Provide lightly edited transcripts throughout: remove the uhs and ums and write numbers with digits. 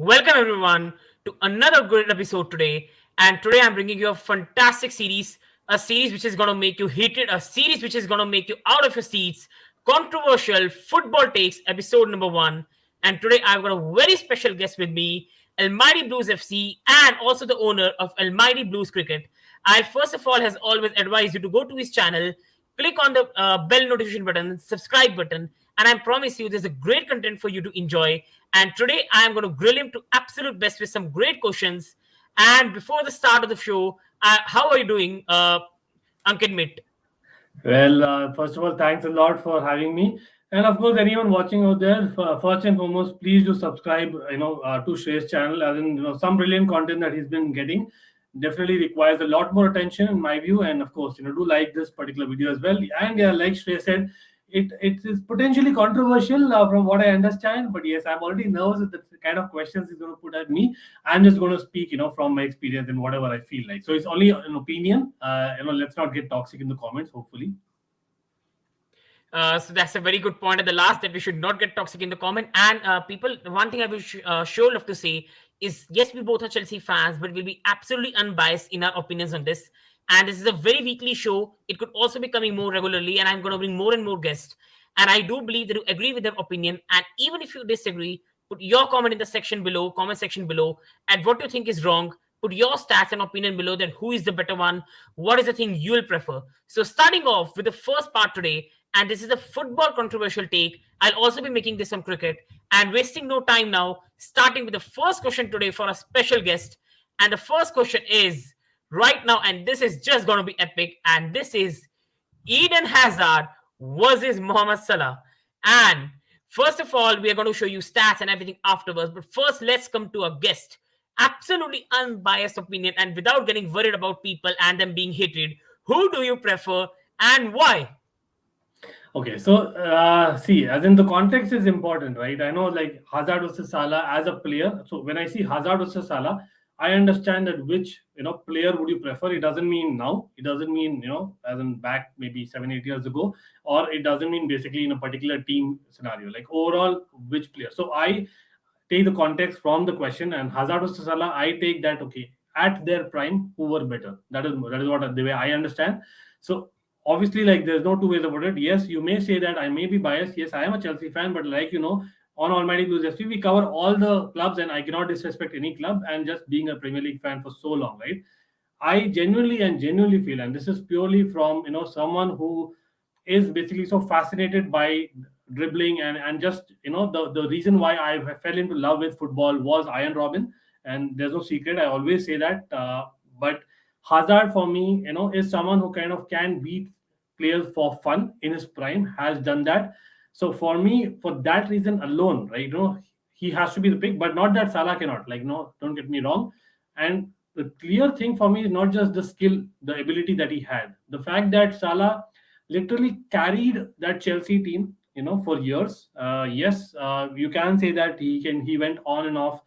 Welcome everyone to another great episode today. And today I'm bringing you a fantastic series, a series which is going to make you hate it, a series which is going to make you out of your seats. Controversial football takes, episode number one. And today I've got a very special guest with me, Almighty Blues FC, and also the owner of Almighty Blues Cricket. I first of all has always advised you to go to his channel, click on the bell notification button, subscribe button, and I promise you there's a great content for you to enjoy. And today I am going to grill him to absolute best with some great questions. And before the start of the show, how are you doing, Ankit Mit? Well, first of all, thanks a lot for having me. And of course, anyone watching out there, first and foremost, please do subscribe, to Shrey's channel. As in, some brilliant content that he's been getting definitely requires a lot more attention in my view. And of course, do like this particular video as well. And yeah, like Shrey said, it is potentially controversial from what I understand. But yes, I'm already nervous with the kind of questions he's going to put at me. I'm just going to speak, from my experience and whatever I feel like. So it's only an opinion. Let's not get toxic in the comments. Hopefully. So that's a very good point at the last that we should not get toxic in the comment. And people, one thing I will sure love to say is yes, we both are Chelsea fans, but we'll be absolutely unbiased in our opinions on this. And this is a very weekly show. It could also be coming more regularly, and I'm going to bring more and more guests. And I do believe that you agree with their opinion. And even if you disagree, put your comment in the section below, comment section below, and what you think is wrong. Put your stats and opinion below that who is the better one, what is the thing you'll prefer. So starting off with the first part today, and this is a football controversial take. I'll also be making this on cricket and wasting no time now, starting with the first question today for a special guest. And the first question is right now, and this is just going to be epic. And this is Eden Hazard versus Mohamed Salah. And first of all, we are going to show you stats and everything afterwards. But first, let's come to a guest. Absolutely unbiased opinion and without getting worried about people and them being hated. Who do you prefer and why? Okay, so see, as in the context is important, right? I know like Hazard versus Salah as a player. So when I see Hazard versus Salah, I understand that which player would you prefer. It doesn't mean now. It doesn't mean as in back maybe 7 8 years ago, or it doesn't mean basically in a particular team scenario. Like overall, which player. So I take the context from the question, and Hazard versus Salah, I take that okay at their prime, who were better. That is what the way I understand. So obviously, like there's no two ways about it. Yes, you may say that I may be biased. Yes, I am a Chelsea fan, but like on Almighty Blues FC, we cover all the clubs, and I cannot disrespect any club. And just being a Premier League fan for so long, right? I genuinely feel, and this is purely from someone who is basically so fascinated by dribbling and just the reason why I fell into love with football was Iron Robin, and there's no secret. I always say that, but Hazard for me, is someone who kind of can beat players for fun in his prime, has done that. So for me, for that reason alone, right, he has to be the pick, but not that Salah cannot. Like, no, don't get me wrong. And the clear thing for me is not just the skill, the ability that he had. The fact that Salah literally carried that Chelsea team, for years. Yes, you can say that he went on and off,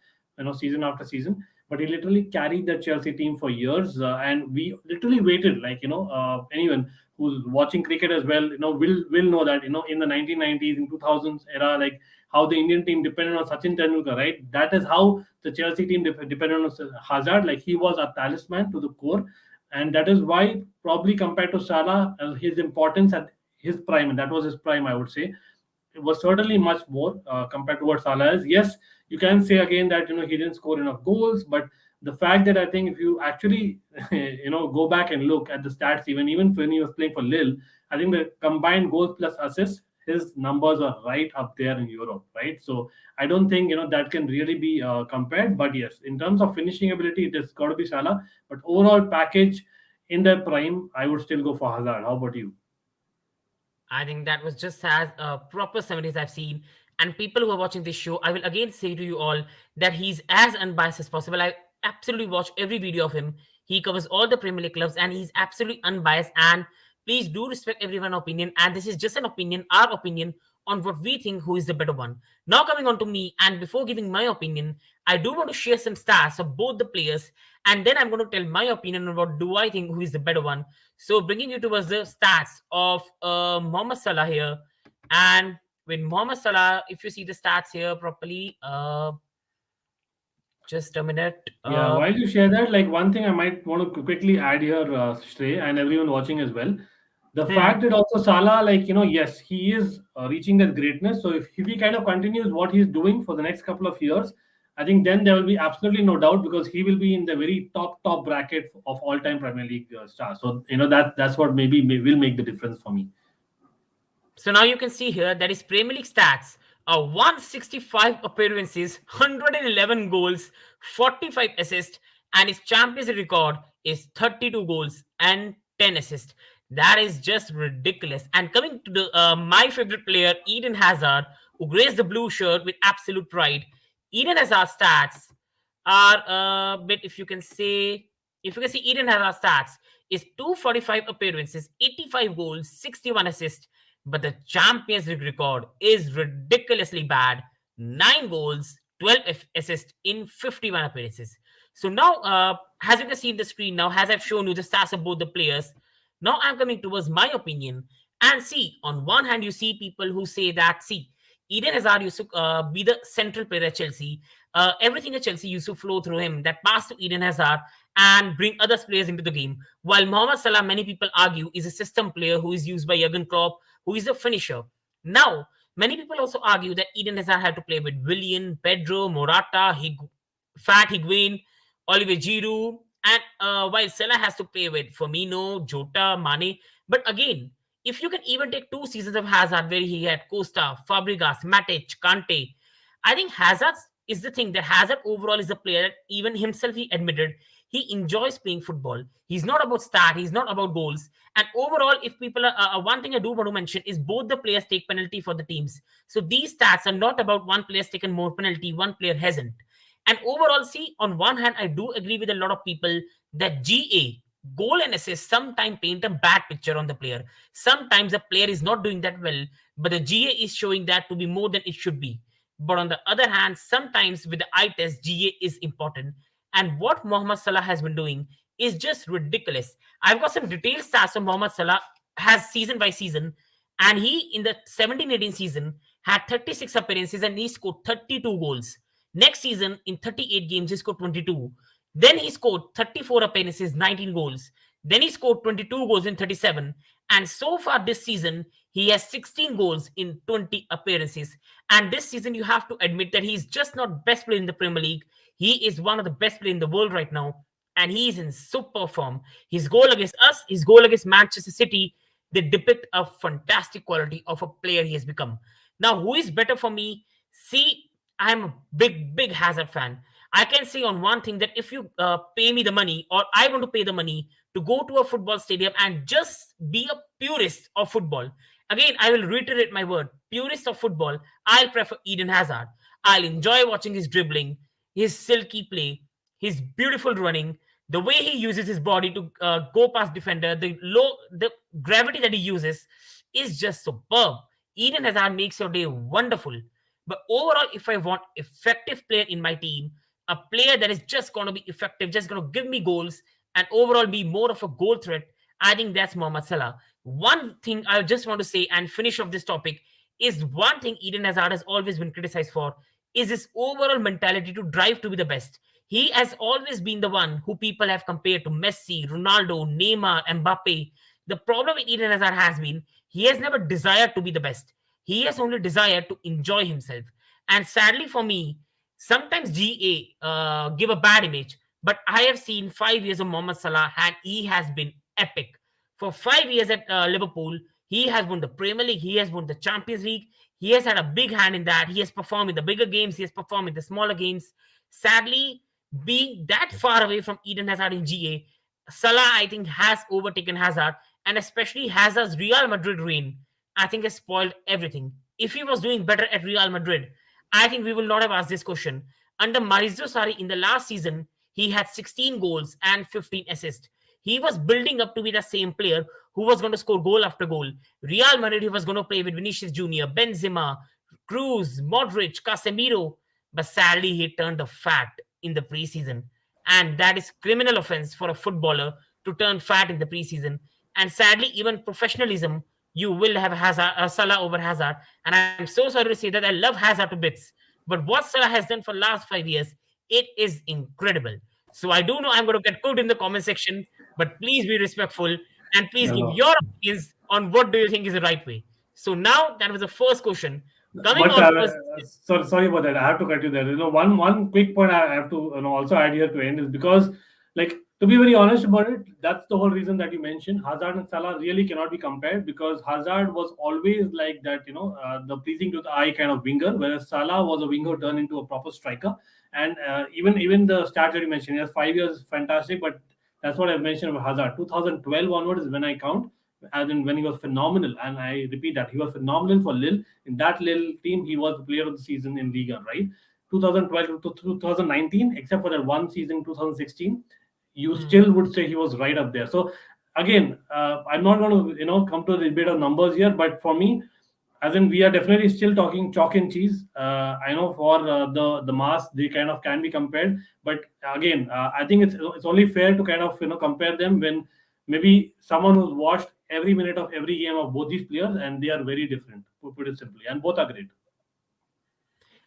season after season, but he literally carried the Chelsea team for years, and we literally waited. Like anyone who's watching cricket as well, will know that in the 1990s, in 2000s era, like how the Indian team depended on Sachin Tendulkar, right? That is how the Chelsea team depended on Hazard. Like he was a talisman to the core, and that is why probably compared to Salah, his importance at his prime, and that was his prime, I would say, it was certainly much more compared to what Salah is. Yes, you can say again that he didn't score enough goals, but the fact that I think if you actually go back and look at the stats, even when he was playing for Lille, I think the combined goals plus assists, his numbers are right up there in Europe, right? So I don't think that can really be compared. But yes, in terms of finishing ability, it has got to be Salah. But overall package in their prime, I would still go for Hazard. How about you? I think that was just as a proper 70s I've seen. And people who are watching this show, I will again say to you all that he's as unbiased as possible. I absolutely watch every video of him. He covers all the Premier League clubs and he's absolutely unbiased. And please do respect everyone's opinion. And this is just an opinion, our opinion on what we think who is the better one. Now coming on to me, and before giving my opinion, I do want to share some stats of both the players, and then I'm going to tell my opinion on what do I think who is the better one. So bringing you towards the stats of Mohamed Salah here, and with Mohamed Salah, if you see the stats here properly, Just a minute. Yeah, while you share that, like one thing I might want to quickly add here, Shrey, and everyone watching as well, the Hmm. fact that also Salah, like yes, he is reaching that greatness. So if he kind of continues what he's doing for the next couple of years, I think then there will be absolutely no doubt because he will be in the very top bracket of all time Premier League stars. So that's what maybe will make the difference for me. So now you can see here that his Premier League stats are 165 appearances, 111 goals, 45 assists, and his Champions League record is 32 goals and 10 assists. That is just ridiculous. And coming to the my favorite player, Eden Hazard, who graced the blue shirt with absolute pride. Eden Hazard's stats are a bit, if you can see Eden Hazard's stats is 245 appearances, 85 goals, 61 assists, but the Champions League record is ridiculously bad. 9 goals, 12 assists in 51 appearances. So now, as you can see in the screen now, as I've shown you the stats of both the players, now I'm coming towards my opinion. And see, on one hand, you see people who say that, see, Eden Hazard used to be the central player at Chelsea. Everything at Chelsea used to flow through him. That pass to Eden Hazard and bring other players into the game. While Mohamed Salah, many people argue, is a system player who is used by Jurgen Klopp, who is a finisher. Now, many people also argue that Eden Hazard had to play with Willian, Pedro, Morata, Fat Higuain, Olivier Giroud, and while Salah has to play with Firmino, Jota, Mane. But again, if you can even take 2 seasons of Hazard where he had Costa, Fabregas, Matic, Kante, I think Hazard is the thing that Hazard overall is a player that even himself he admitted he enjoys playing football. He's not about stat, he's not about goals. And overall, if people are one thing I do want to mention is both the players take penalty for the teams. So these stats are not about one player's taken more penalty, one player hasn't. And overall, see, on one hand, I do agree with a lot of people that GA, goal and assist, sometimes paint a bad picture on the player. Sometimes the player is not doing that well, but the GA is showing that to be more than it should be. But on the other hand, sometimes with the eye test, GA is important. And what Mohamed Salah has been doing is just ridiculous. I've got some detailed stats of Mohamed Salah has season by season, and he in the 17-18 season had 36 appearances and he scored 32 goals. Next season, in 38 games, he scored 22. Then he scored 34 appearances, 19 goals. Then he scored 22 goals in 37. And so far this season, he has 16 goals in 20 appearances. And this season, you have to admit that he's just not best player in the Premier League. He is one of the best players in the world right now. And he is in super form. His goal against us, his goal against Manchester City, they depict a fantastic quality of a player he has become. Now, who is better for me? See, I'm a big Hazard fan. I can say on one thing that if you pay me the money, or I want to pay the money to go to a football stadium and just be a purist of football, again, I will reiterate my word, purist of football, I'll prefer Eden Hazard. I'll enjoy watching his dribbling, his silky play, his beautiful running, the way he uses his body to go past defender, the gravity that he uses is just superb. Eden Hazard makes your day wonderful. But overall, if I want effective player in my team, a player that is just going to be effective, just going to give me goals, and overall be more of a goal threat, I think that's Mohamed Salah. One thing I just want to say and finish off this topic is one thing Eden Hazard has always been criticized for is his overall mentality to drive to be the best. He has always been the one who people have compared to Messi, Ronaldo, Neymar, Mbappe. The problem with Eden Hazard has been he has never desired to be the best. He has only desired to enjoy himself. And sadly for me, sometimes GA give a bad image, but I have seen 5 years of Mohamed Salah and he has been epic. For 5 years at Liverpool, he has won the Premier League, he has won the Champions League, he has had a big hand in that. He has performed in the bigger games, he has performed in the smaller games. Sadly, being that far away from Eden Hazard in GA, Salah, I think, has overtaken Hazard, and especially Hazard's Real Madrid reign, I think, has spoiled everything. If he was doing better at Real Madrid, I think we will not have asked this question. Under Maurizio Sarri in the last season, he had 16 goals and 15 assists. He was building up to be the same player who was going to score goal after goal. Real Madrid, he was going to play with Vinicius Jr., Benzema, Cruz, Modric, Casemiro. But sadly, he turned a fat in the preseason. And that is criminal offense for a footballer to turn fat in the preseason. And sadly, even professionalism, you will have Salah over Hazard. And I'm so sorry to say that I love Hazard to bits. But what Salah has done for the last 5 years It is incredible. So I do know I'm going to get cooked in the comment section, but please be respectful and please You give know. your opinions on what do you think is the right way. So now that was the first question. Coming But on to us, sorry about that. I have to cut you there. One quick point I have to also add here to end is because, like, to be very honest about it, that's the whole reason that you mentioned Hazard and Salah really cannot be compared because Hazard was always like that, the pleasing to the eye kind of winger, whereas Salah was a winger turned into a proper striker. And even the stats that you mentioned, yes, 5 years fantastic, but that's what I mentioned about Hazard. 2012 onwards is when I count, as in when he was phenomenal. And I repeat that he was phenomenal for Lille. In that Lille team, he was the player of the season in Liga, right? 2012 to 2019, except for that one season in 2016, you hmm, still would say he was right up there. So again, I'm not going to come to a debate of numbers here, but for me, as in we are definitely still talking chalk and cheese. I know for the mass they kind of can be compared, but again, I think it's only fair to kind of compare them when maybe someone who's watched every minute of every game of both these players and they are very different, to put it simply, and both are great.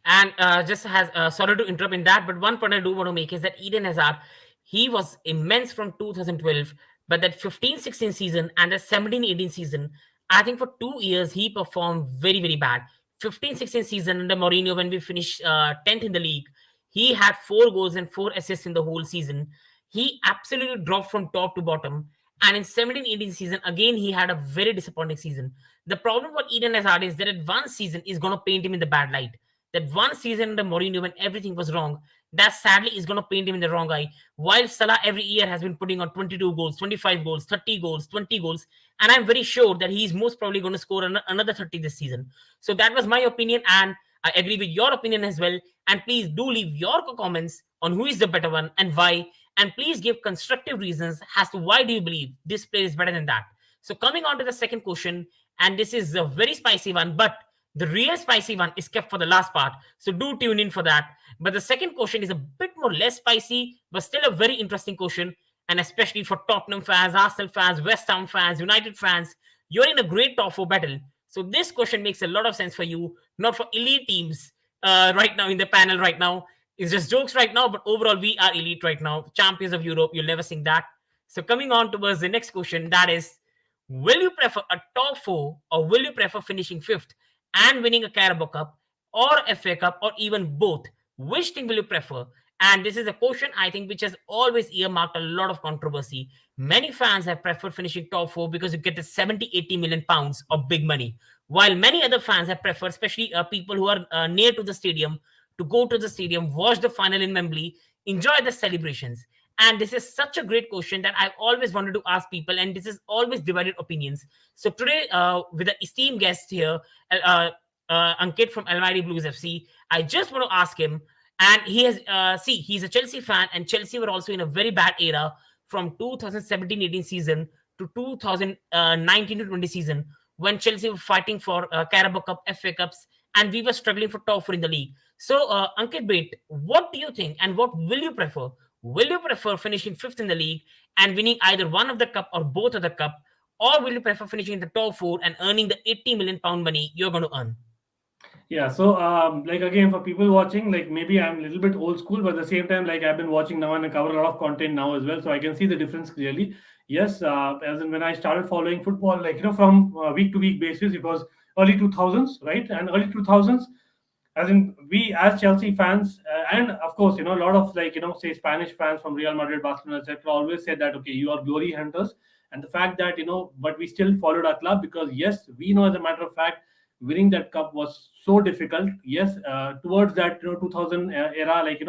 and just has sorry to interrupt in that, but one point I do want to make is that Eden Hazard, he was immense from 2012, but that 15-16 season and the 17-18 season, I think for 2 years he performed very very bad. 15-16 season under Mourinho, when we finished 10th in the league, he had 4 goals and 4 assists in the whole season. He absolutely dropped from top to bottom. And in 17-18 season, again, he had a very disappointing season. The problem with Eden Hazard is that at one season is going to paint him in the bad light. That one season under Mourinho when everything was wrong, that sadly is going to paint him in the wrong eye. While Salah every year has been putting on 22 goals, 25 goals, 30 goals, 20 goals, and I'm very sure that he's most probably going to score another 30 this season. So that was my opinion, and I agree with your opinion as well. And please do leave your comments on who is the better one and why. And please give constructive reasons as to why do you believe this player is better than that. So coming on to the second question, and this is a very spicy one, but the real spicy one is kept for the last part. So do tune in for that. But the second question is a bit more less spicy, but still a very interesting question. And especially for Tottenham fans, Arsenal fans, West Ham fans, United fans, you're in a great top four battle. So this question makes a lot of sense for you, not for elite teams right now in the panel right now. It's just jokes right now, but overall we are elite right now, champions of Europe. You'll never sing that. So coming on towards the next question, that is, will you prefer a top four or will you prefer finishing fifth and winning a Carabao Cup or FA Cup or even both? Which thing will you prefer? And this is a question I think which has always earmarked a lot of controversy. Many fans have preferred finishing top four because you get the 70, 80 million pounds of big money. While many other fans have preferred, especially people who are near to the stadium, to go to the stadium, watch the final in Wembley, enjoy the celebrations. And this is such a great question that I've always wanted to ask people, and this is always divided opinions. So today, with an esteemed guest here, Ankit from Almighty Blues FC, I just want to ask him. And he has, he's a Chelsea fan, and Chelsea were also in a very bad era from 2017-18 season to 2019 to 20 season when Chelsea were fighting for Carabao Cup, FA Cups, and we were struggling for top four in the league. So, Ankit Bait, what do you think, and what will you prefer? Will you prefer finishing fifth in the league and winning either one of the cup or both of the cup, or will you prefer finishing in the top four and earning the 80 million pound money you're going to earn? Yeah, so like again for people watching, like maybe I'm a little bit old school, but at the same time, like I've been watching now and I cover a lot of content now as well, so I can see the difference clearly. Yes, as in when I started following football, like from week to week basis, it was early 2000s, right? And early 2000s, as in we as Chelsea fans, and of course, a lot of like say Spanish fans from Real Madrid, Barcelona, etc., always said that okay, you are glory hunters, and the fact that but we still followed our club because yes, we know as a matter of fact winning that cup was so difficult. Yes, towards that 2000 era, like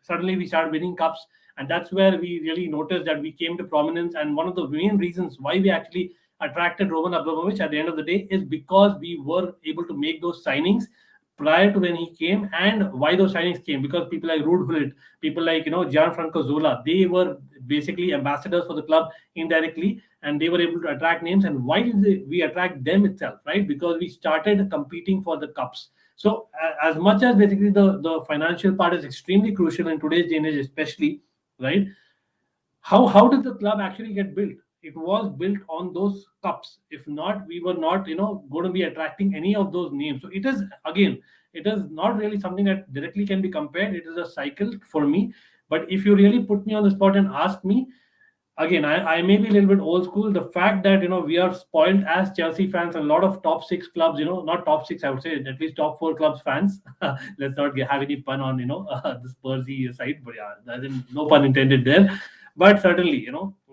suddenly we started winning cups, and that's where we really noticed that we came to prominence. And one of the main reasons why we actually attracted Roman Abramovich at the end of the day is because we were able to make those signings prior to when he came. And why those signings came, because people like Ruud Gullit, people like Gianfranco Zola, they were basically ambassadors for the club indirectly, and they were able to attract names. And why did we attract them itself, right? Because we started competing for the cups. So as much as basically the financial part is extremely crucial in today's day and age, especially, right? How did the club actually get built? it was built on those cups. If not, we were not, going to be attracting any of those names. So it is, again, it is not really something that directly can be compared. It is a cycle for me. But if you really put me on the spot and ask me, again, I may be a little bit old school. The fact that we are spoiled as Chelsea fans, and a lot of top six clubs, not top six, I would say at least top four clubs fans. Let's not have any pun on the Spursy side, but yeah, as in, no pun intended there. But certainly,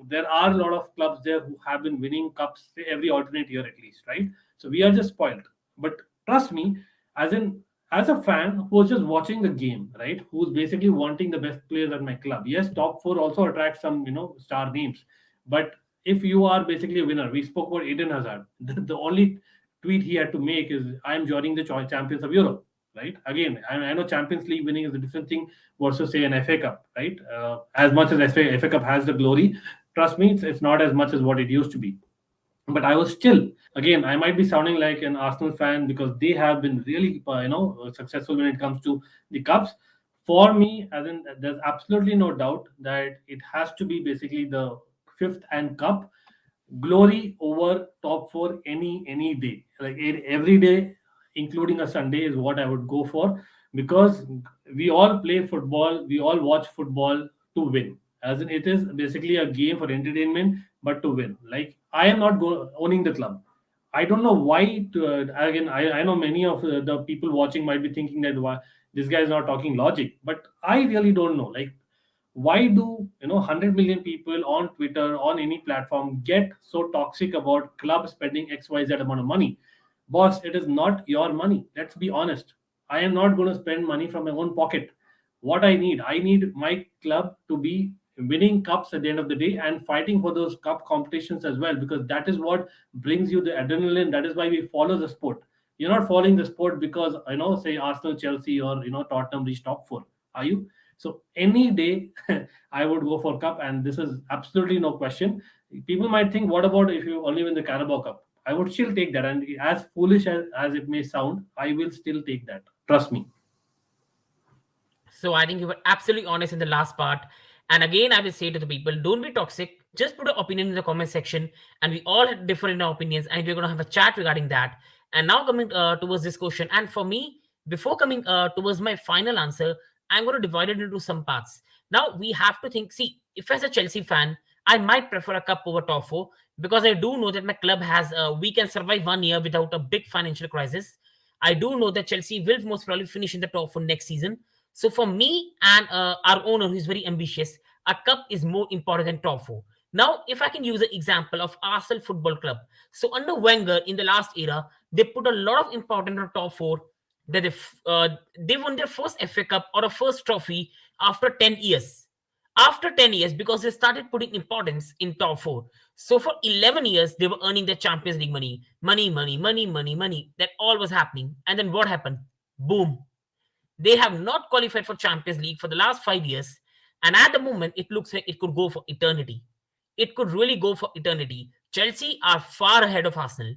there are a lot of clubs there who have been winning cups every alternate year at least, right? So we are just spoiled. But trust me, as in, as a fan who's just watching the game, right? Who's basically wanting the best players at my club. Yes, top four also attracts some, star names. But if you are basically a winner, we spoke about Eden Hazard. The only tweet he had to make is, "I am joining the champions of Europe." Right? Again, I know Champions League winning is a different thing versus say an FA Cup, right? As much as FA Cup has the glory, trust me, it's not as much as what it used to be. But I was still, again, I might be sounding like an Arsenal fan because they have been really, successful when it comes to the cups. For me, as in, there's absolutely no doubt that it has to be basically the fifth and cup. Glory over top four any day, like every day, including a Sunday, is what I would go for, because we all play football, we all watch football to win, as in it is basically a game for entertainment, but to win. Like, I am not owning the club. I don't know why. Again, I know many of the people watching might be thinking that, why this guy is not talking logic, but I really don't know. Like, why do 100 million people on Twitter, on any platform, get so toxic about club spending XYZ amount of money? Boss, it is not your money. Let's be honest. I am not going to spend money from my own pocket. What I need my club to be winning cups at the end of the day and fighting for those cup competitions as well, because that is what brings you the adrenaline. That is why we follow the sport. You're not following the sport because, say Arsenal, Chelsea, or Tottenham reach top four. Are you? So any day, I would go for cup, and this is absolutely no question. People might think, what about if you only win the Carabao Cup? I would still take that, and as foolish as it may sound, I will still take that. Trust me. So I think you were absolutely honest in the last part. And again, I will say to the people, don't be toxic. Just put an opinion in the comment section, and we all have different opinions, and we're going to have a chat regarding that. And now coming towards this question, and for me, before coming towards my final answer, I'm going to divide it into some parts. Now we have to think. See, if as a Chelsea fan, I might prefer a cup over top four, because I do know that my club has we can survive 1 year without a big financial crisis. I do know that Chelsea will most probably finish in the top four next season. So for me and our owner, who is very ambitious, a cup is more important than top four. Now, if I can use an example of Arsenal Football Club, so under Wenger in the last era, they put a lot of importance on top four. That they won their first FA Cup or a first trophy after 10 years. After 10 years, because they started putting importance in top four. So for 11 years, they were earning the Champions League money, money, money, money, money, money. That all was happening, and then what happened? Boom, they have not qualified for Champions League for the last 5 years. And at the moment, it looks like it could go for eternity. It could really go for eternity. Chelsea are far ahead of Arsenal.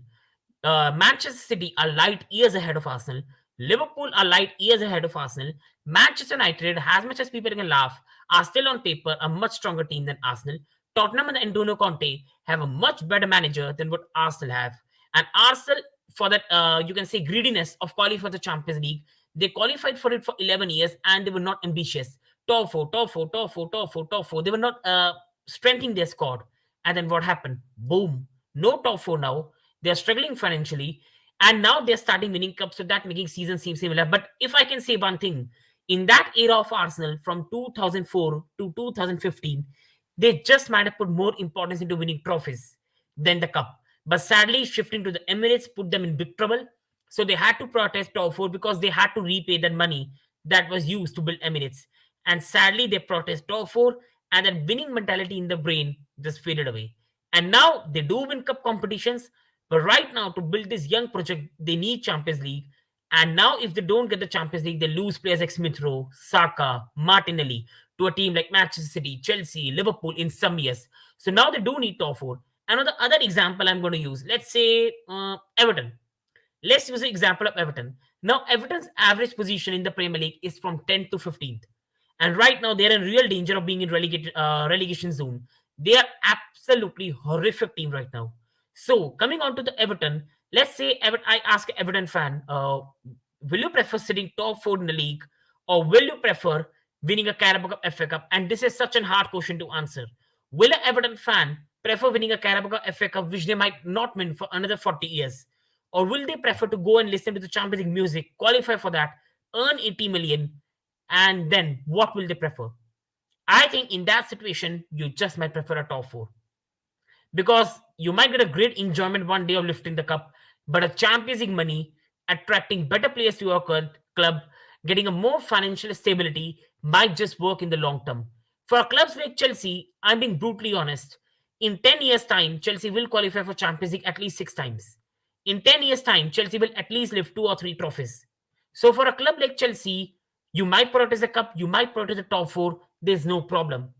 Manchester City are light years ahead of Arsenal. Liverpool are light years ahead of Arsenal. Manchester United, as much as people can laugh, are still on paper a much stronger team than Arsenal. Tottenham and Antonio Conte have a much better manager than what Arsenal have. And Arsenal, for that, you can say greediness of qualifying for the Champions League, they qualified for it for 11 years and they were not ambitious. Top four, top four, top four, top four, top four. They were not strengthening their squad. And then what happened? Boom. No top four now. They're struggling financially, and now they're starting winning cups, so that making season seem similar. But if I can say one thing, in that era of Arsenal from 2004 to 2015, they just might have put more importance into winning trophies than the cup. But sadly, shifting to the Emirates put them in big trouble. So they had to protest top four because they had to repay that money that was used to build Emirates. And sadly, they protest top four, and that winning mentality in the brain just faded away. And now they do win cup competitions, but right now, to build this young project, they need Champions League. And now, if they don't get the Champions League, they lose players like Smith Rowe, Saka, Martinelli to a team like Manchester City, Chelsea, Liverpool in some years. So now they do need top four. Another other example I'm going to use, let's say Everton. Let's use the example of Everton. Now, Everton's average position in the Premier League is from 10th to 15th. And right now, they're in real danger of being in relegation zone. They are absolutely horrific team right now. So coming on to the Everton, let's say I ask an Everton fan, will you prefer sitting top four in the league, or will you prefer winning a Carabao Cup, FA Cup? And this is such a hard question to answer. Will an Everton fan prefer winning a Carabao Cup, FA Cup, which they might not win for another 40 years? Or will they prefer to go and listen to the Champions League music, qualify for that, earn 80 million, and then what will they prefer? I think in that situation, you just might prefer a top four, because you might get a great enjoyment one day of lifting the cup, but a Champions League money, attracting better players to your club, getting a more financial stability might just work in the long term. For clubs like Chelsea, I'm being brutally honest. In 10 years' time, Chelsea will qualify for Champions League at least 6 times. In 10 years' time, Chelsea will at least lift 2 or 3 trophies. So for a club like Chelsea, you might protest the cup, you might protest the top four, there's no problem.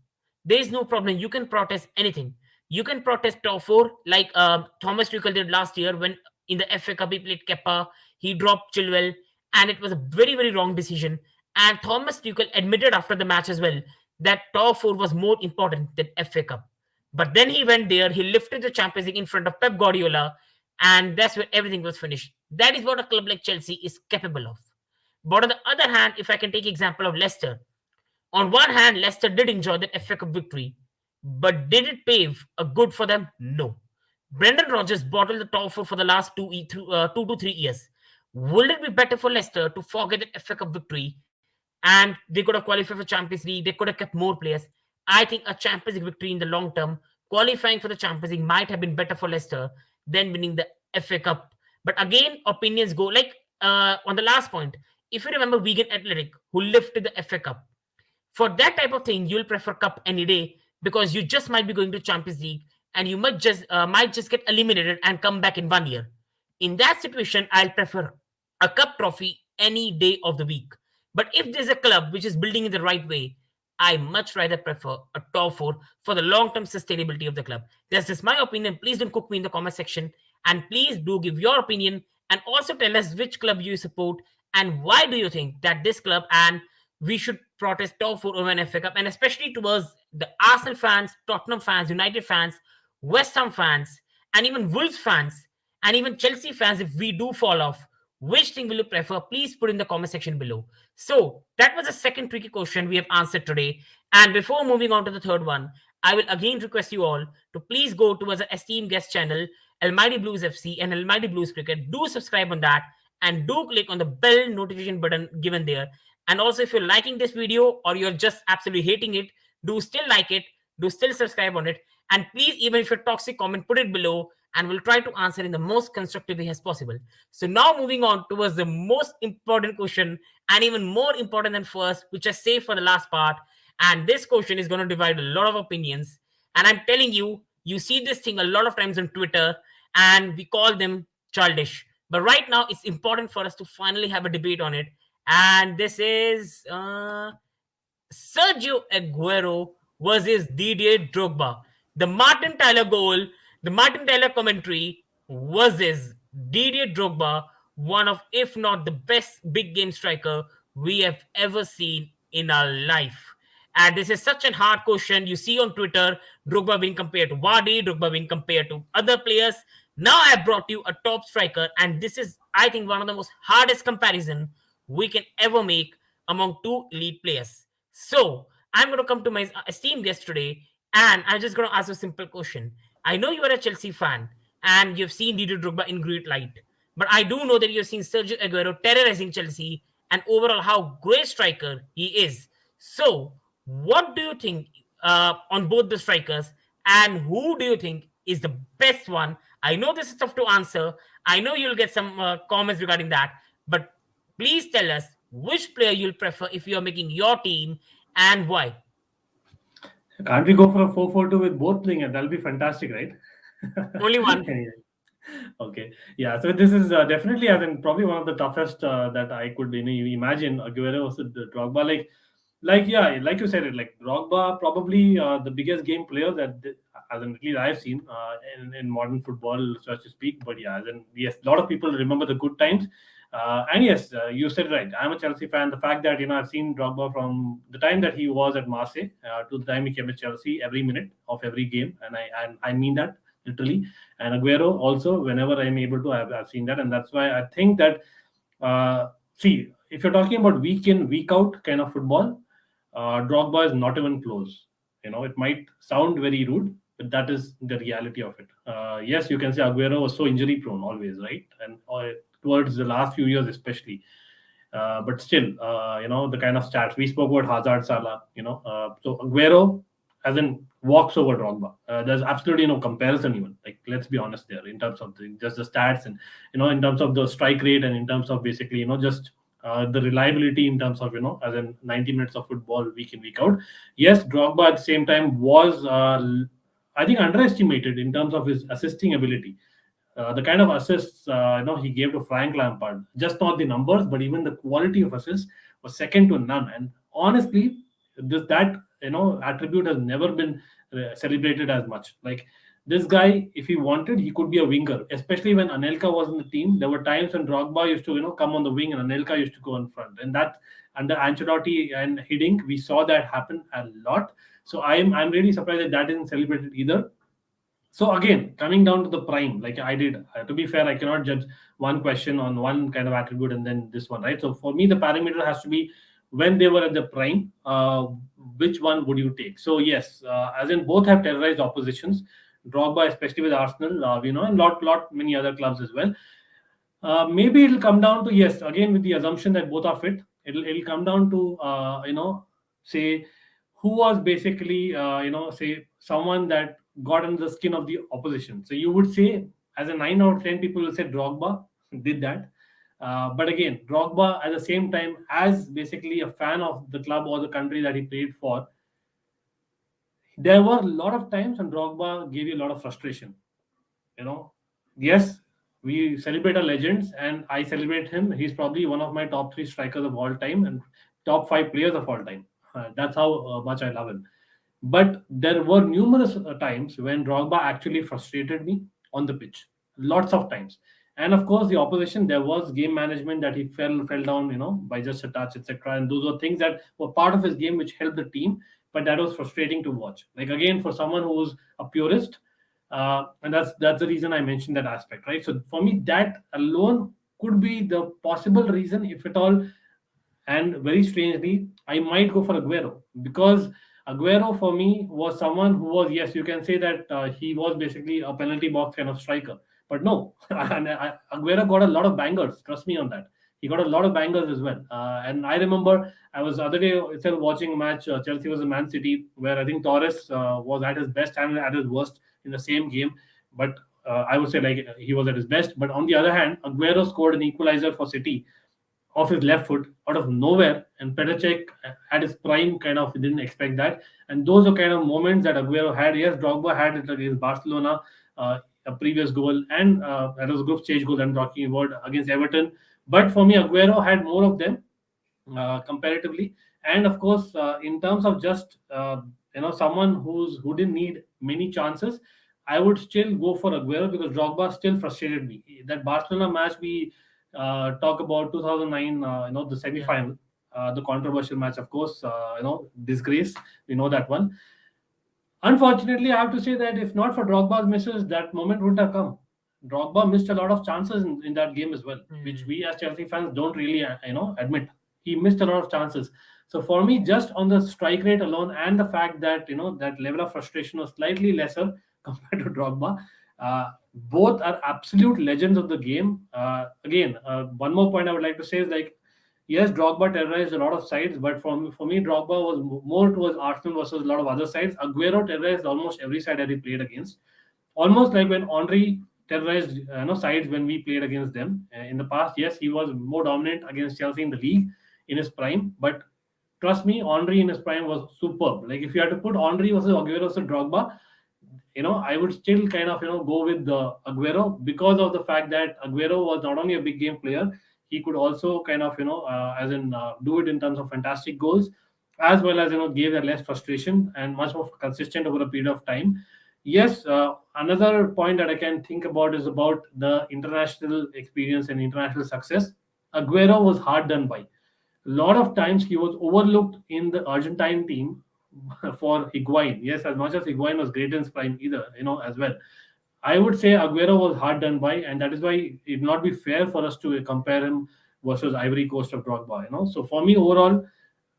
There is no problem. You can protest anything. You can protest top four like Thomas Tuchel did last year when in the FA Cup he played Kepa, he dropped Chilwell, and it was a very very wrong decision. And Thomas Tuchel admitted after the match as well that top four was more important than FA Cup. But then he went there, he lifted the Champions League in front of Pep Guardiola, and that's where everything was finished. That is what a club like Chelsea is capable of. But on the other hand, if I can take example of Leicester, on one hand, Leicester did enjoy that FA Cup victory, but did it pave a good for them? No. Brendan Rodgers bottled the top four for the last 2 to 3 years. Would it be better for Leicester to forget that FA Cup victory and they could have qualified for Champions League? They could have kept more players. I think a Champions League victory in the long term, qualifying for the Champions League might have been better for Leicester than winning the FA Cup. But again, opinions go like on the last point. If you remember Wigan Athletic, who lifted the FA Cup, for that type of thing, you'll prefer cup any day because you just might be going to Champions League and you might just get eliminated and come back in 1 year. In that situation, I'll prefer a cup trophy any day of the week. But if there's a club which is building in the right way, I much rather prefer a top four for the long-term sustainability of the club. That's just my opinion. Please don't cook me in the comment section, and please do give your opinion and also tell us which club you support and why do you think that this club and we should protest top four over an FA Cup, and especially towards the Arsenal fans, Tottenham fans, United fans, West Ham fans, and even Wolves fans, and even Chelsea fans. If we do fall off, which thing will you prefer? Please put in the comment section below. So that was the second tricky question we have answered today. And before moving on to the third one, I will again request you all to please go towards the esteemed guest channel, Almighty Blues FC and Almighty Blues Cricket. Do subscribe on that and do click on the bell notification button given there. And also, if you're liking this video or you're just absolutely hating it, do still like it, do still subscribe on it. And please, even if you're toxic, comment, put it below and we'll try to answer in the most constructive way as possible. So now moving on towards the most important question and even more important than first, which I saved for the last part. And this question is going to divide a lot of opinions. And I'm telling you, you see this thing a lot of times on Twitter and we call them childish. But right now, it's important for us to finally have a debate on it. And this is Sergio Aguero versus Didier Drogba. The Martin Tyler goal, the Martin Tyler commentary versus Didier Drogba, one of, if not the best big game striker we have ever seen in our life. And this is such a hard question. You see on Twitter, Drogba being compared to Vardy, Drogba being compared to other players. Now I brought you a top striker, and this is, I think, one of the most hardest comparison we can ever make among two elite players. So I'm going to come to my esteemed guest today, and I'm just going to ask a simple question. I know you are a Chelsea fan, and you've seen Didier Drogba in great light, but I do know that you've seen Sergio Aguero terrorizing Chelsea, and overall how great striker he is. So what do you think on both the strikers, and who do you think is the best one? I know this is tough to answer. I know you'll get some comments regarding that, but please tell us which player you'll prefer if you're making your team and why. Can't we go for a 4-4-2 with both playing? And that'll be fantastic, right? Only one. Yeah. Okay. Yeah. So this is definitely, I mean, probably one of the toughest that I could imagine. Aguero versus Drogba. Yeah, like you said it. Like Drogba, probably the biggest game player that, as in, at least I've seen in modern football, so to speak. But yeah, then yes, a lot of people remember the good times. And yes, you said right. I'm a Chelsea fan. The fact that I've seen Drogba from the time that he was at Marseille to the time he came to Chelsea, every minute of every game, and I mean that literally. And Aguero also, whenever I'm able to, I've seen that, and that's why I think that. See, if you're talking about week in week out kind of football, Drogba is not even close. It might sound very rude, but that is the reality of it. Yes, you can say Aguero was so injury prone always, right? And towards the last few years, especially. But still, the kind of stats we spoke about Hazard, Salah, so Aguero, as in walks over Drogba. There's absolutely no comparison even. Like, let's be honest there in terms of just the stats and in terms of the strike rate and in terms of basically just the reliability in terms of as in 90 minutes of football week in week out. Yes, Drogba at the same time was I think underestimated in terms of his assisting ability. The kind of assists he gave to Frank Lampard, just not the numbers, but even the quality of assists was second to none. And honestly, that attribute has never been celebrated as much. Like this guy, if he wanted, he could be a winger. Especially when Anelka was in the team, there were times when Drogba used to come on the wing and Anelka used to go in front. And that under Ancelotti and Hiddink, we saw that happen a lot. So I'm really surprised that that isn't celebrated either. So again, coming down to the prime, like I did, to be fair, I cannot judge one question on one kind of attribute and then this one, right? So for me, the parameter has to be when they were at the prime, which one would you take? So yes, as in both have terrorized oppositions. Drogba, especially with Arsenal, and lot many other clubs as well. Maybe it'll come down to, yes, again with the assumption that both are fit. It'll come down to say who was basically say someone that got under the skin of the opposition. So you would say as a 9 out of 10 people will say Drogba did that. But again, Drogba at the same time, as basically a fan of the club or the country that he played for, there were a lot of times when Drogba gave you a lot of frustration. you know yes, we celebrate our legends and I celebrate him. He's probably one of my top three strikers of all time and top five players of all time. That's how much I love him. But there were numerous times when Drogba actually frustrated me on the pitch, lots of times. And of course the opposition, there was game management that he fell down by just a touch, etc. And those were things that were part of his game which helped the team, but that was frustrating to watch. Like again, for someone who's a purist, and that's the reason I mentioned that aspect, right? So for me, that alone could be the possible reason, if at all. And very strangely, I might go for Aguero, because Aguero for me was someone who was, yes, you can say that he was basically a penalty box kind of striker, but no, and Aguero got a lot of bangers. Trust me on that. He got a lot of bangers as well. And I remember I was the other day itself watching a match. Chelsea was in Man City, where I think Torres was at his best and at his worst in the same game. But I would say like he was at his best. But on the other hand, Aguero scored an equalizer for City off his left foot out of nowhere, and Petacek at his prime kind of didn't expect that. And those are kind of moments that Aguero had. Yes, Drogba had it against Barcelona, a previous goal, and that was a group stage goal I'm talking about against Everton. But for me, Aguero had more of them comparatively. And of course, in terms of just someone who didn't need many chances, I would still go for Aguero, because Drogba still frustrated me. That Barcelona match we talk about 2009, the Yeah. semi-final, the controversial match, of course, disgrace. We know that one. Unfortunately, I have to say that if not for Drogba's misses, that moment wouldn't have come. Drogba missed a lot of chances in that game as well, which Hmm. we as Chelsea fans don't really, admit. He missed a lot of chances. So for me, just on the strike rate alone and the fact that that level of frustration was slightly lesser compared to Drogba, both are absolute legends of the game. Again, one more point I would like to say is like, yes, Drogba terrorized a lot of sides, but for me, Drogba was more towards Arsenal versus a lot of other sides. Aguero terrorized almost every side that he played against. Almost like when Henry terrorized sides when we played against them in the past. Yes, he was more dominant against Chelsea in the league in his prime, but trust me, Henry in his prime was superb. Like if you had to put Henry versus Aguero versus Drogba, I would still kind of go with the Aguero, because of the fact that Aguero was not only a big game player, he could also kind of as in do it in terms of fantastic goals, as well as gave a less frustration and much more consistent over a period of time. Yes, another point that I can think about is about the international experience and international success. Aguero was hard done by. A lot of times he was overlooked in the Argentine team for Higuain. Yes, as much as Higuain was great in his prime either, as well. I would say Aguero was hard done by, and that is why it would not be fair for us to compare him versus Ivory Coast of Drogba. So for me, overall,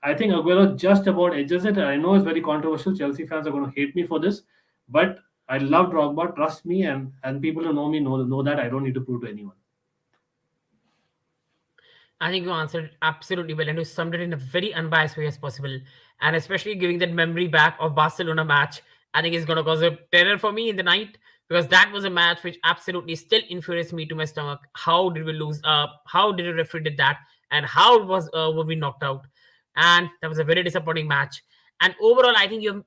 I think Aguero just about edges it. I know it's very controversial. Chelsea fans are going to hate me for this, but I love Drogba. Trust me, and people who know me know that I don't need to prove to anyone. I think you answered absolutely well and you summed it in a very unbiased way as possible. And especially giving that memory back of Barcelona match, I think is going to cause a terror for me in the night because that was a match which absolutely still infuriates me to my stomach. How did we lose? How did the referee did that? And how were we knocked out? And that was a very disappointing match. And overall, I think you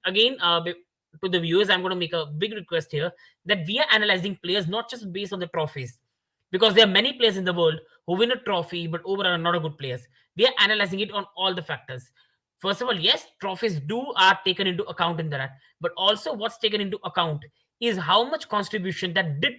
again to the viewers, I'm going to make a big request here that we are analyzing players not just based on the trophies because there are many players in the world who win a trophy but overall are not a good players. We are analyzing it on all the factors. First of all, yes, trophies do are taken into account in that, but also what's taken into account is how much contribution that did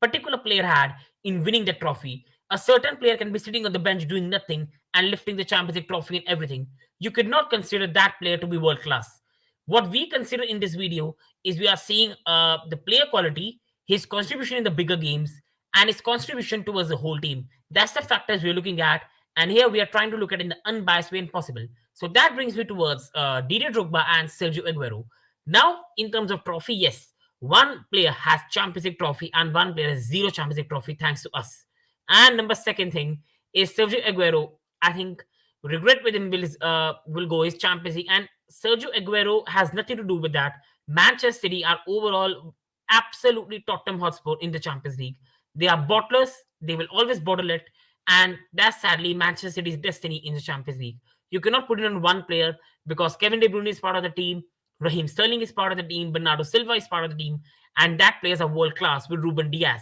particular player had in winning the trophy. A certain player can be sitting on the bench doing nothing and lifting the Champions League trophy and everything. You could not consider that player to be world class. What we consider in this video is we are seeing the player quality, his contribution in the bigger games, and his contribution towards the whole team. That's the factors we're looking at. And here we are trying to look at it in the unbiased way possible. So that brings me towards Didier Drogba and Sergio Aguero. Now, in terms of trophy, yes, one player has Champions League trophy and one player has zero Champions League trophy thanks to us. And number second thing is Sergio Aguero. I think regret with him will go his Champions League, and Sergio Aguero has nothing to do with that. Manchester City are overall absolutely Tottenham Hotspur in the Champions League. They are bottlers. They will always bottle it. And that's sadly Manchester City's destiny in the Champions League. You cannot put it on one player because Kevin De Bruyne is part of the team, Raheem Sterling is part of the team, Bernardo Silva is part of the team, and that players are world class with Ruben Diaz.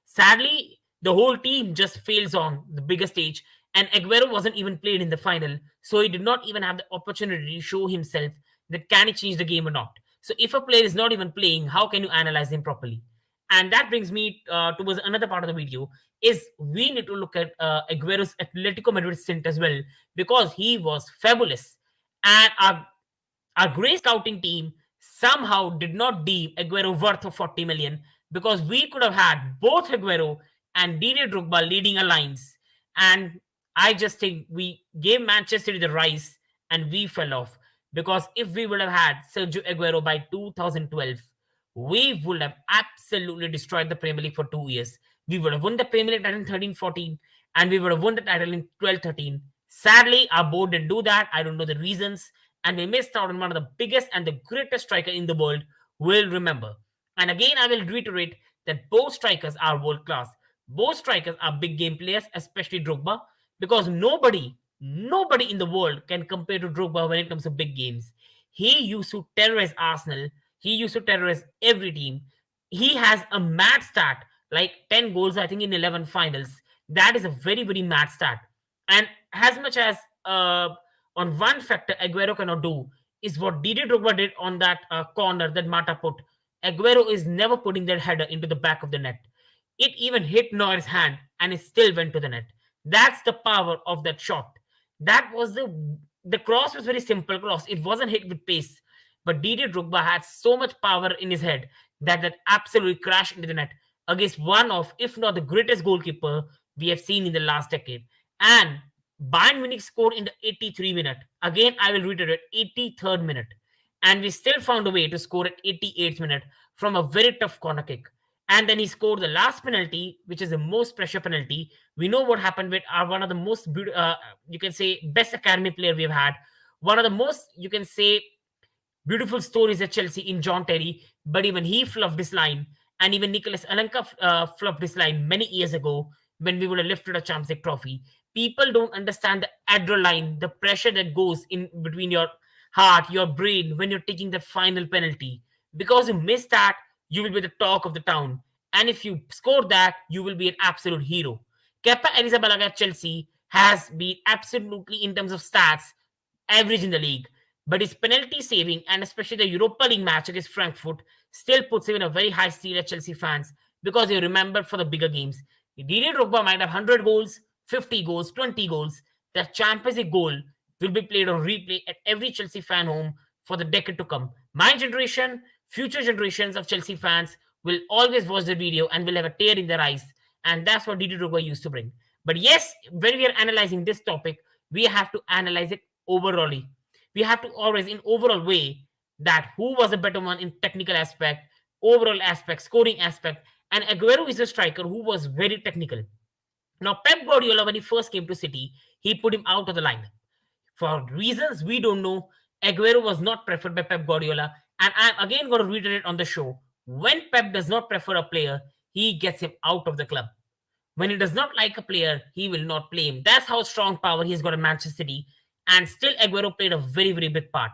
Sadly, the whole team just fails on the bigger stage, and Aguero wasn't even played in the final, so he did not even have the opportunity to show himself that can he change the game or not. So if a player is not even playing, how can you analyze him properly? And that brings me towards another part of the video is we need to look at Aguero's Atletico Madrid stint as well because he was fabulous. And our great scouting team somehow did not deem Aguero worth of 40 million because we could have had both Aguero and Didier Drogba leading our lines. And I just think we gave Manchester City the rise and we fell off because if we would have had Sergio Aguero by 2012, we would have absolutely destroyed the Premier League for 2 years. We would have won the Premier League title in 13-14 and we would have won the title in 12-13. Sadly, our board didn't do that. I don't know the reasons. And we missed out on one of the biggest and the greatest striker in the world will remember. And again, I will reiterate that both strikers are world class. Both strikers are big game players, especially Drogba, because nobody in the world can compare to Drogba when it comes to big games. He used to terrorize Arsenal. He used to terrorize every team. He has a mad stat, like 10 goals, I think, in 11 finals. That is a very, very mad stat. And as much as on one factor Aguero cannot do is what Didier Drogba did on that corner that Mata put. Aguero is never putting that header into the back of the net. It even hit Neuer's hand and it still went to the net. That's the power of that shot. That was the cross was very simple cross. It wasn't hit with pace, but Didier Drogba had so much power in his head that absolutely crashed into the net against one of, if not the greatest goalkeeper we have seen in the last decade. And Bayern Munich scored in the 83 minute. Again, I will reiterate, 83rd minute. And we still found a way to score at 88th minute from a very tough corner kick. And then he scored the last penalty, which is the most pressure penalty. We know what happened with one of the most, you can say, best academy player we've had. One of the most, you can say, beautiful stories at Chelsea in John Terry, but even he fluffed this line. And even Nicholas Anelka fluffed this line many years ago when we would have lifted a Champions League trophy. People don't understand the adrenaline, the pressure that goes in between your heart, your brain when you're taking the final penalty. Because you miss that, you will be the talk of the town. And if you score that, you will be an absolute hero. Kepa Arrizabalaga at Chelsea has been absolutely, in terms of stats, average in the league. But his penalty saving and especially the Europa League match against Frankfurt still puts him in a very high steal at Chelsea fans because they remember for the bigger games. Didier Drogba might have 100 goals, 50 goals, 20 goals. The Champions League goal will be played on replay at every Chelsea fan home for the decade to come. My generation, future generations of Chelsea fans will always watch the video and will have a tear in their eyes. And that's what Didi Drogba used to bring. But yes, when we are analyzing this topic, we have to analyze it overallly. We have to always, in overall way, that who was a better one in technical aspect, overall aspect, scoring aspect. And Aguero is a striker who was very technical. Now, Pep Guardiola, when he first came to City, he put him out of the lineup. For reasons we don't know, Aguero was not preferred by Pep Guardiola. And I'm again going to reiterate on the show, when Pep does not prefer a player, he gets him out of the club. When he does not like a player, he will not play him. That's how strong power he's got in Manchester City. And still, Aguero played a very, very big part.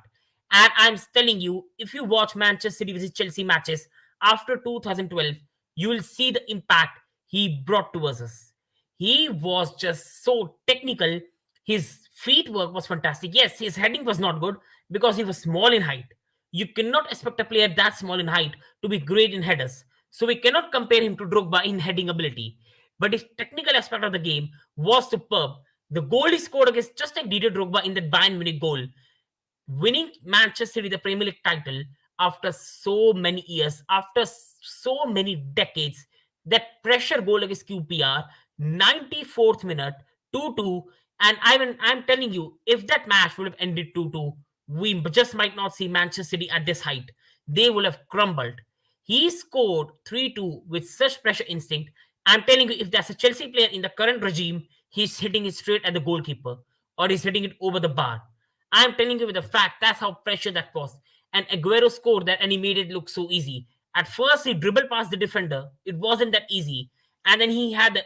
And I'm telling you, if you watch Manchester City versus Chelsea matches after 2012, you will see the impact he brought towards us. He was just so technical. His feet work was fantastic. Yes, his heading was not good because he was small in height. You cannot expect a player that small in height to be great in headers. So we cannot compare him to Drogba in heading ability. But his technical aspect of the game was superb. The goal he scored against, just like Didier Drogba in that Bayern Munich goal, winning Manchester City the Premier League title after so many years, after so many decades, that pressure goal against QPR, 94th minute, 2-2. And I'm telling you, if that match would have ended 2-2, we just might not see Manchester City at this height. They will have crumbled. He scored 3-2 with such pressure instinct. I'm telling you, if there's a Chelsea player in the current regime, he's hitting it straight at the goalkeeper or he's hitting it over the bar. I'm telling you with the fact, that's how pressure that was. And Aguero scored that and he made it look so easy. At first, he dribbled past the defender. It wasn't that easy. And then he had the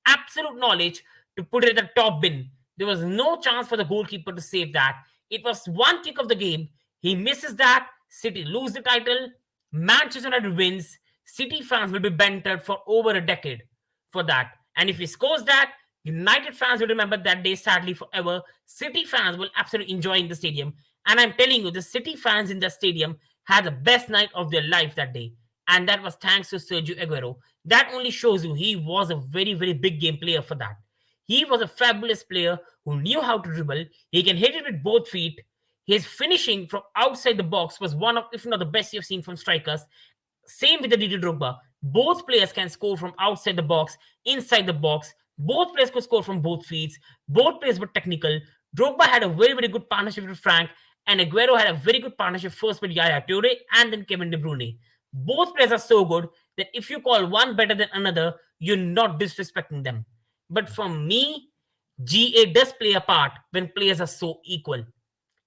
absolute knowledge to put it at the top bin. There was no chance for the goalkeeper to save that. It was one kick of the game. He misses that. City lose the title. Manchester United wins. City fans will be bantered for over a decade for that. And if he scores that, United fans will remember that day sadly forever. City fans will absolutely enjoy in the stadium. And I'm telling you, the City fans in the stadium had the best night of their life that day. And that was thanks to Sergio Aguero. That only shows you he was a very, very big game player for that. He was a fabulous player who knew how to dribble. He can hit it with both feet. His finishing from outside the box was one of, if not the best you've seen from strikers. Same with the Didier Drogba. Both players can score from outside the box, inside the box. Both players could score from both feet. Both players were technical. Drogba had a very, very good partnership with Frank, and Aguero had a very good partnership first with Yaya Toure and then Kevin De Bruyne. Both players are so good that if you call one better than another, you're not disrespecting them. But for me, GA does play a part when players are so equal.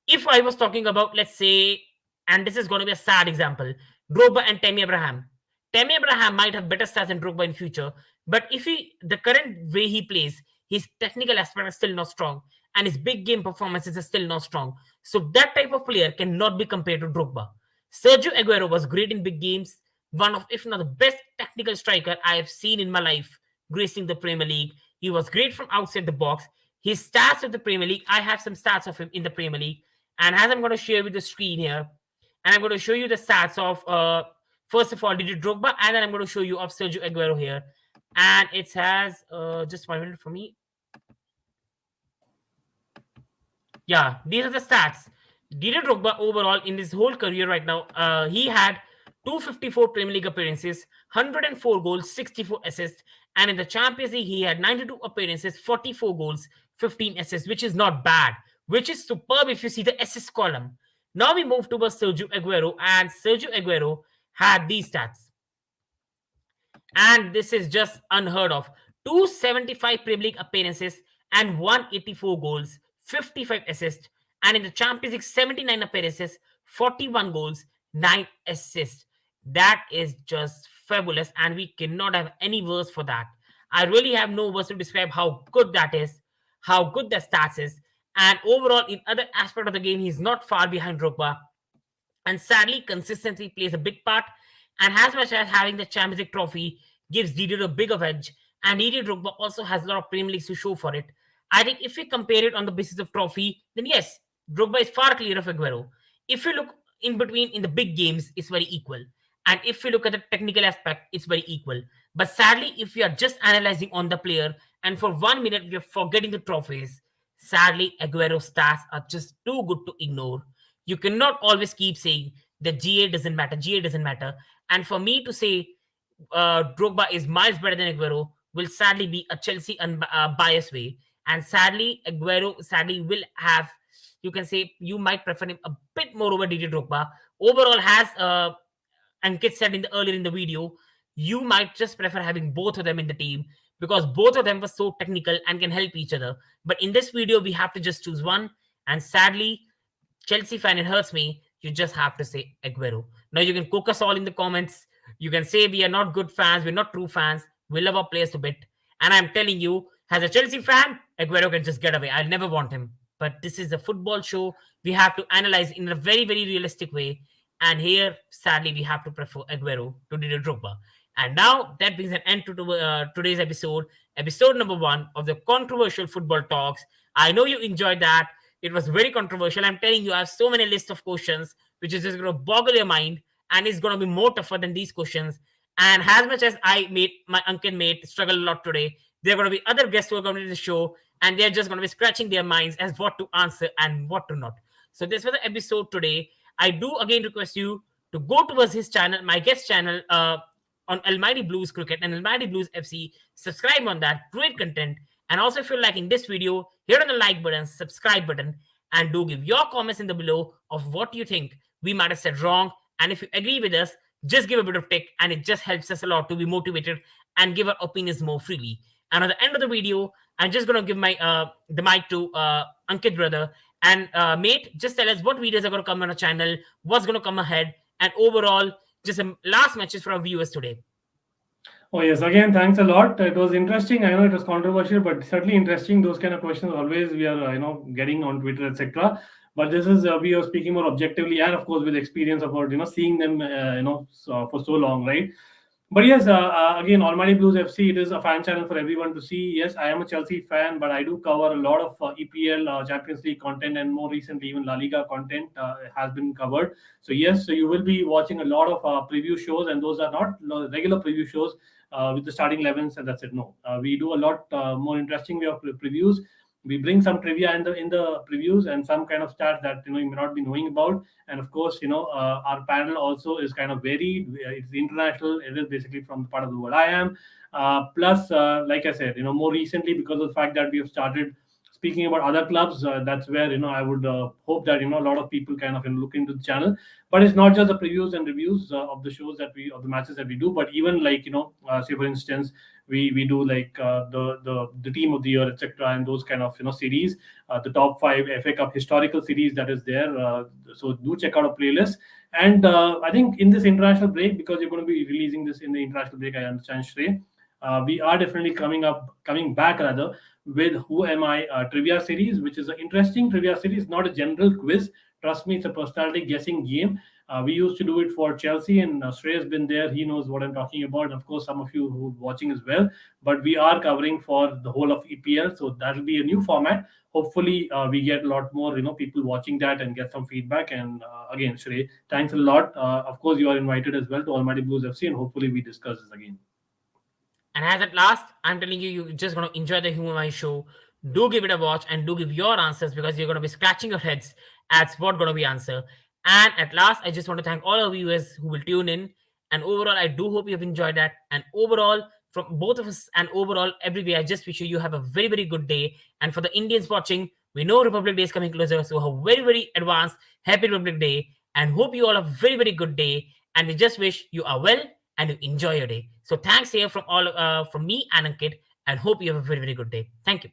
If I was talking about, let's say, and this is going to be a sad example, Drogba and Tammy Abraham. Tammy Abraham might have better stats than Drogba in future, but if the current way he plays, his technical aspect is still not strong, and his big game performances are still not strong. So that type of player cannot be compared to Drogba. Sergio Aguero was great in big games, one of, if not the best technical striker I have seen in my life, gracing the Premier League. He was great from outside the box. His stats of the Premier League, I have some stats of him in the Premier League. And as I'm going to share with the screen here, and I'm going to show you the stats of, first of all, Didier Drogba, and then I'm going to show you of Sergio Aguero here. And it has, just 1 minute for me. Yeah, these are the stats. Didier Drogba overall in his whole career right now, he had 254 Premier League appearances, 104 goals, 64 assists, and in the Champions League he had 92 appearances, 44 goals, 15 assists, which is not bad, which is superb if you see the assist column. Now we move towards Sergio Aguero, and Sergio Aguero had these stats. And this is just unheard of. 275 Premier League appearances and 184 goals, 55 assists. And in the Champions League, 79 appearances, 41 goals, 9 assists. That is just fabulous, and we cannot have any words for that. I really have no words to describe how good that is, how good the stats is. And overall, in other aspect of the game, he's not far behind Drogba. And sadly, consistency plays a big part. And as much as having the Champions League trophy gives Didier a big of edge, and Didier Drogba also has a lot of Premier Leagues to show for it, I think if we compare it on the basis of trophy, then yes, Drogba is far clear of Aguero. If you look in between in the big games, it's very equal. And if you look at the technical aspect, it's very equal. But sadly, if we are just analyzing on the player and for 1 minute we are forgetting the trophies, sadly, Aguero's stats are just too good to ignore. You cannot always keep saying that GA doesn't matter, GA doesn't matter. And for me to say Drogba is miles better than Aguero will sadly be a Chelsea biased way. And sadly, Aguero sadly will have, you can say, you might prefer him a bit more over Didier Drogba. Overall, has Ankit said earlier in the video, you might just prefer having both of them in the team because both of them were so technical and can help each other. But in this video, we have to just choose one. And sadly, Chelsea fan, it hurts me. You just have to say Aguero. Now you can cook us all in the comments. You can say we are not good fans, we're not true fans. We love our players a bit. And I'm telling you, as a Chelsea fan, Aguero can just get away. I'll never want him. But this is a football show. We have to analyze in a very, very realistic way. And here, sadly, we have to prefer Aguero to Didier Drogba. And now that brings an end to today's episode number 1 of the controversial football talks. I know you enjoyed that. It was very controversial. I'm telling you, I have so many lists of questions which is just going to boggle your mind and it's going to be more tougher than these questions. And as much as I made my Ankit mate struggle a lot today, there are going to be other guests who are going to the show and they're just going to be scratching their minds as what to answer and what to not. So this was the episode today. I do again request you to go towards his channel, my guest channel, on Almighty Blues Cricket and Almighty Blues FC. Subscribe on that. Great content. And also, if you're liking this video, hit on the like button, subscribe button, and do give your comments in the below of what you think we might have said wrong. And if you agree with us, just give a bit of tick, and it just helps us a lot to be motivated and give our opinions more freely. And at the end of the video, I'm just gonna give my the mic to Ankit brother and mate. Just tell us what videos are gonna come on our channel, what's gonna come ahead, and overall, just some last messages for our viewers today. Oh yes, again, thanks a lot. It was interesting. I know it was controversial, but certainly interesting. Those kind of questions always we are, getting on Twitter, etc. But this is we are speaking more objectively, and of course with experience about seeing them, for so long, right? But yes, again, Almighty Blues FC, it is a fan channel for everyone to see. Yes, I am a Chelsea fan, but I do cover a lot of EPL, Champions League content, and more recently, even La Liga content has been covered. So, yes, so you will be watching a lot of preview shows, and those are not regular preview shows with the starting 11s, and that's it. No, we do a lot more interesting way of previews. We bring some trivia in the previews and some kind of stats that you may not be knowing about. And of course, our panel also is kind of varied. It's international. It is basically from the part of the world I am. Plus, like I said, more recently, because of the fact that we have started speaking about other clubs, that's where I would hope that a lot of people kind of look into the channel. But it's not just the previews and reviews of the shows of the matches that we do, but even like say for instance, we do like the team of the year, etc., and those kind of series, the top 5 FA Cup historical series that is there. So do check out a playlist. And I think in this international break, because you're going to be releasing this in the international break, I understand, Shrey, we are definitely coming back rather with Who Am I trivia series, which is an interesting trivia series, not a general quiz. Trust me, it's a personality guessing game. We used to do it for Chelsea, and Shrey has been there. He knows what I'm talking about. And of course, some of you who are watching as well. But we are covering for the whole of EPL, so that'll be a new format. Hopefully, we get a lot more, people watching that and get some feedback. And again, Shrey, thanks a lot. Of course, you are invited as well to Almighty Blues FC, and hopefully, we discuss this again. And as at last, I'm telling you, you're just going to enjoy the Human show. Do give it a watch and do give your answers because you're going to be scratching your heads at what's going to be answer. And at last, I just want to thank all our viewers who will tune in. And overall, I do hope you have enjoyed that. And overall, from both of us and overall, everywhere, I just wish you have a very, very good day. And for the Indians watching, we know Republic Day is coming closer. So a very, very advanced Happy Republic Day. And hope you all have a very, very good day. And we just wish you are well and you enjoy your day. So thanks here from all from me and Ankit, and hope you have a very, very good day. Thank you.